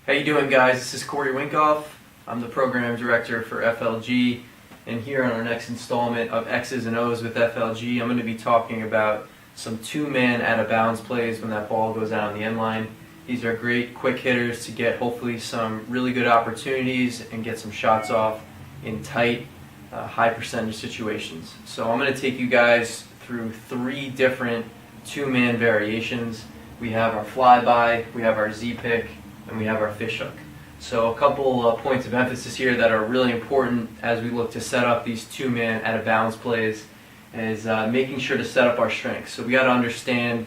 How you doing, guys? This is Corey Winkoff. I'm the program director for FLG, and here on our next installment of X's and O's with FLG, I'm going to be talking about some two-man out-of-bounds plays when that ball goes out on the end line. These are great quick hitters to get hopefully some really good opportunities and get some shots off in tight, high percentage situations. So I'm going to take you guys through three different two-man variations. We have our flyby, we have our Z-pick, and we have our fish hook. So a couple points of emphasis here that are really important as we look to set up these two-man out-of-bounds plays is making sure to set up our strengths. So we got to understand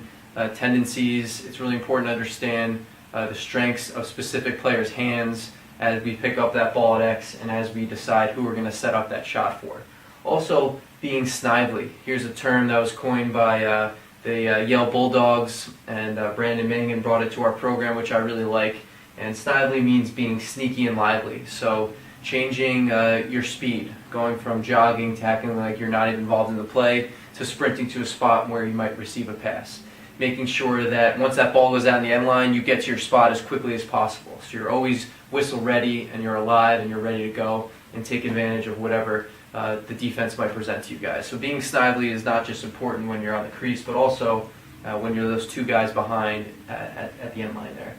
tendencies. It's really important to understand the strengths of specific players' hands as we pick up that ball at X and as we decide who we're going to set up that shot for. Also, being snively. Here's a term that was coined by the Yale Bulldogs, and Brandon Mangan brought it to our program, which I really like. And snively means being sneaky and lively. So changing your speed, going from jogging to acting like you're not even involved in the play, to sprinting to a spot where you might receive a pass. Making sure that once that ball goes out in the end line, you get to your spot as quickly as possible. So you're always whistle ready and you're alive and you're ready to go and take advantage of whatever the defense might present to you guys. So being snively is not just important when you're on the crease, but also when you're those two guys behind at the end line there.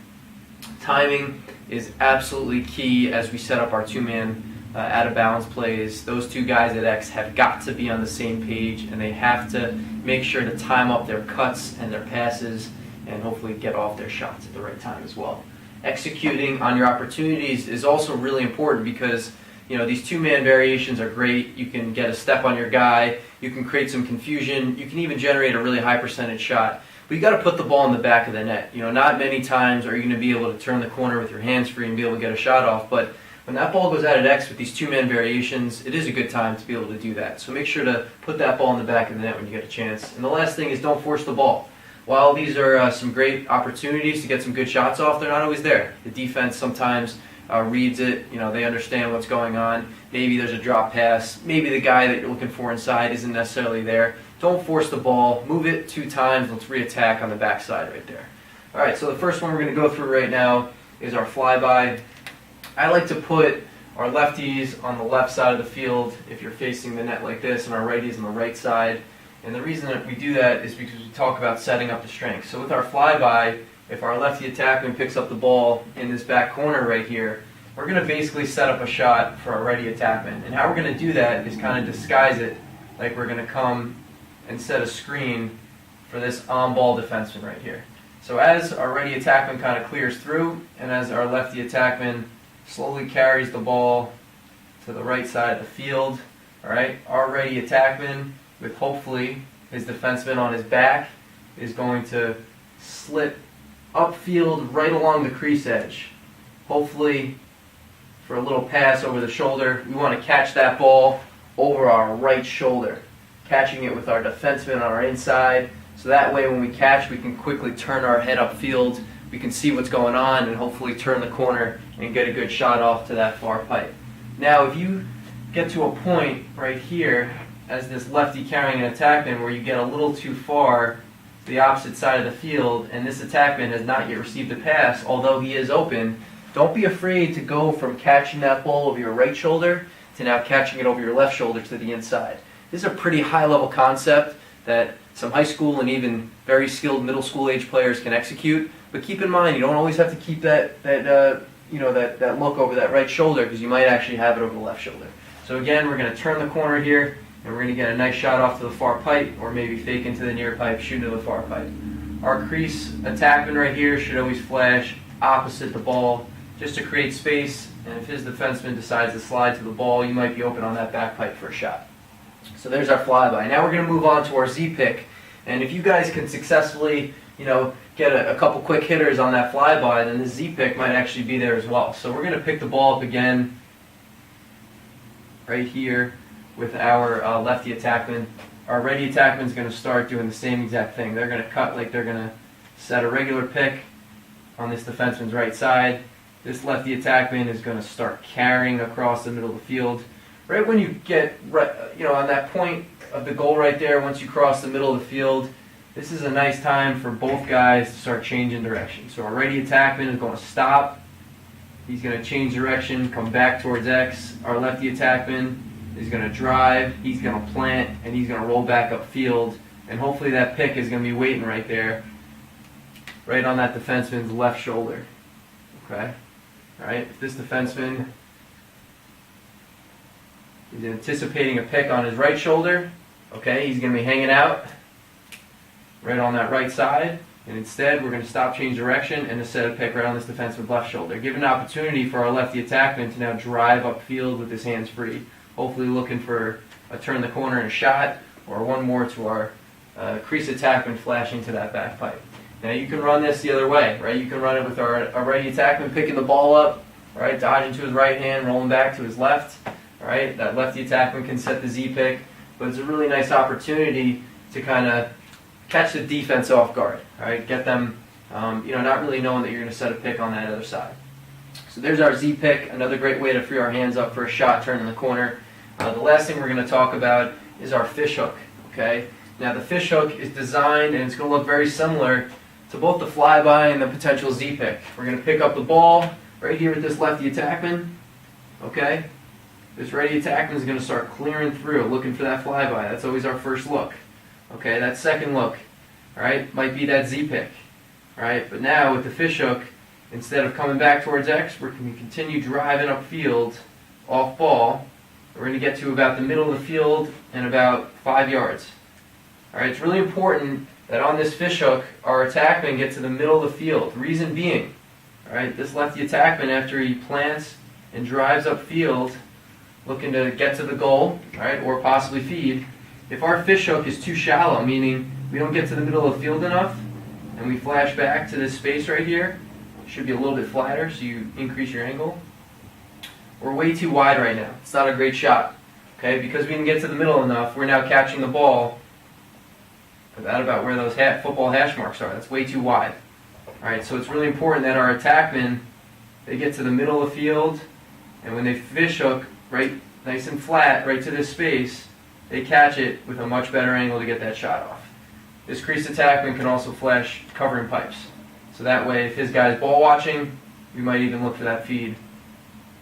Timing is absolutely key as we set up our two-man out-of-bounds plays. Those two guys at X have got to be on the same page, and they have to make sure to time up their cuts and their passes and hopefully get off their shots at the right time as well. Executing on your opportunities is also really important because these two-man variations are great. You can get a step on your guy, you can create some confusion, you can even generate a really high percentage shot. But you got to put the ball in the back of the net. Not many times are you going to be able to turn the corner with your hands free and be able to get a shot off, but when that ball goes out at X with these two-man variations, it is a good time to be able to do that. So make sure to put that ball in the back of the net when you get a chance. And the last thing is don't force the ball. While these are some great opportunities to get some good shots off, they're not always there. The defense sometimes reads it, they understand what's going on. Maybe there's a drop pass. Maybe the guy that you're looking for inside isn't necessarily there. Don't force the ball. Move it 2 times. Let's re-attack on the backside right there. All right, so the first one we're going to go through right now is our flyby. I like to put our lefties on the left side of the field if you're facing the net like this, and our righties on the right side. And the reason that we do that is because we talk about setting up the strength. So with our flyby, if our lefty attackman picks up the ball in this back corner right here, we're going to basically set up a shot for our righty attackman. And how we're going to do that is kind of disguise it like we're going to come and set a screen for this on-ball defenseman right here. So as our righty attackman kind of clears through, and as our lefty attackman slowly carries the ball to the right side of the field, all right, our righty attackman, with hopefully his defenseman on his back, is going to slip upfield right along the crease edge. Hopefully for a little pass over the shoulder. We want to catch that ball over our right shoulder, catching it with our defenseman on our inside, so that way when we catch, we can quickly turn our head upfield, we can see what's going on, and hopefully turn the corner and get a good shot off to that far pipe. Now, if you get to a point right here, as this lefty carrying an attackman, where you get a little too far to the opposite side of the field, and this attackman has not yet received a pass, although he is open, don't be afraid to go from catching that ball over your right shoulder to now catching it over your left shoulder to the inside. This is a pretty high-level concept that some high school and even very skilled middle school age players can execute. But keep in mind, you don't always have to keep that look over that right shoulder, because you might actually have it over the left shoulder. So again, we're going to turn the corner here, and we're going to get a nice shot off to the far pipe, or maybe fake into the near pipe, shoot into the far pipe. Our crease attackman right here should always flash opposite the ball, just to create space, and if his defenseman decides to slide to the ball, you might be open on that back pipe for a shot. So there's our flyby. Now we're going to move on to our Z-pick, and if you guys can successfully, get a couple quick hitters on that flyby, then the Z-pick might actually be there as well. So we're going to pick the ball up again right here with our lefty attackman. Our righty attackman is going to start doing the same exact thing. They're going to cut like they're going to set a regular pick on this defenseman's right side. This lefty attackman is going to start carrying across the middle of the field. Right when you get on that point of the goal right there, once you cross the middle of the field, this is a nice time for both guys to start changing direction. So our righty attackman is going to stop, He's going to change direction, come back towards X. Our lefty attackman is going to drive, he's going to plant, and he's going to roll back upfield. And hopefully that pick is going to be waiting right there, right on that defenseman's left shoulder. Okay? Alright, if this defenseman is anticipating a pick on his right shoulder, okay, he's going to be hanging out right on that right side. And instead, we're going to stop, change direction, and just set a pick right on this defenseman's left shoulder. Give an opportunity for our lefty attackman to now drive upfield with his hands free. Hopefully looking for a turn the corner and a shot, or one more to our crease attackman flashing to that back pipe. Now you can run this the other way, right? You can run it with our righty attackman picking the ball up, right? Dodging to his right hand, rolling back to his left, right? That lefty attackman can set the Z pick, but it's a really nice opportunity to kind of catch the defense off guard, right? Get them, not really knowing that you're going to set a pick on that other side. So there's our Z pick, another great way to free our hands up for a shot turn in the corner. The last thing we're going to talk about is our fish hook, okay? Now the fish hook is designed, and it's going to look very similar to both the flyby and the potential Z pick. We're going to pick up the ball right here with this lefty attackman, okay? This righty attackman is going to start clearing through, looking for that flyby. That's always our first look. Okay, that second look, all right, might be that Z pick, all right? But now with the fish hook, instead of coming back towards X, we're going to continue driving upfield, off ball. We're going to get to about the middle of the field and about 5 yards. All right, it's really important that on this fish hook, our attackman gets to the middle of the field. Reason being, all right, this lefty attackman, after he plants and drives upfield, looking to get to the goal, all right, or possibly feed. If our fish hook is too shallow, meaning we don't get to the middle of the field enough, and we flash back to this space right here, it should be a little bit flatter so you increase your angle. We're way too wide right now. It's not a great shot. Okay, because we didn't get to the middle enough, we're now catching the ball about where those football hash marks are. That's way too wide. Alright, so it's really important that our attackmen, they get to the middle of the field, and when they fish hook right nice and flat right to this space, they catch it with a much better angle to get that shot off. This crease attackman can also flash covering pipes. So that way, if his guy's ball watching, we might even look for that feed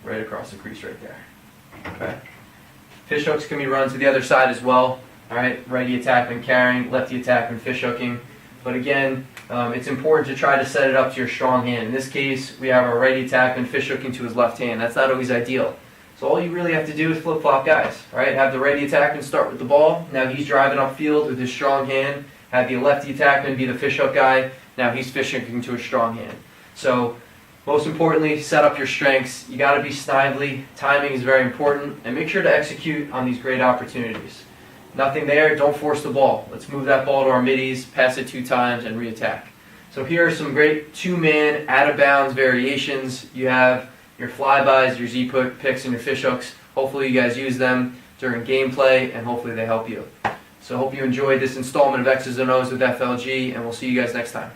right across the crease right there. Okay. Fish hooks can be run to the other side as well. All right, righty attackman carrying, lefty attackman fish hooking. But again, it's important to try to set it up to your strong hand. In this case, we have our righty attackman fish hooking to his left hand. That's not always ideal. So all you really have to do is flip-flop guys, right? Have the righty attackman start with the ball. Now he's driving upfield with his strong hand. Have the lefty attackman be the fish hook guy. Now he's fish hooking to his strong hand. So most importantly, set up your strengths. You got to be snively. Timing is very important. And make sure to execute on these great opportunities. Nothing there, don't force the ball. Let's move that ball to our middies, pass it 2 times, and re-attack. So here are some great 2-man, out-of-bounds variations. You have your flybys, your Z picks, and your fish hooks. Hopefully you guys use them during gameplay, and hopefully they help you. So hope you enjoyed this installment of X's and O's with FLG, and we'll see you guys next time.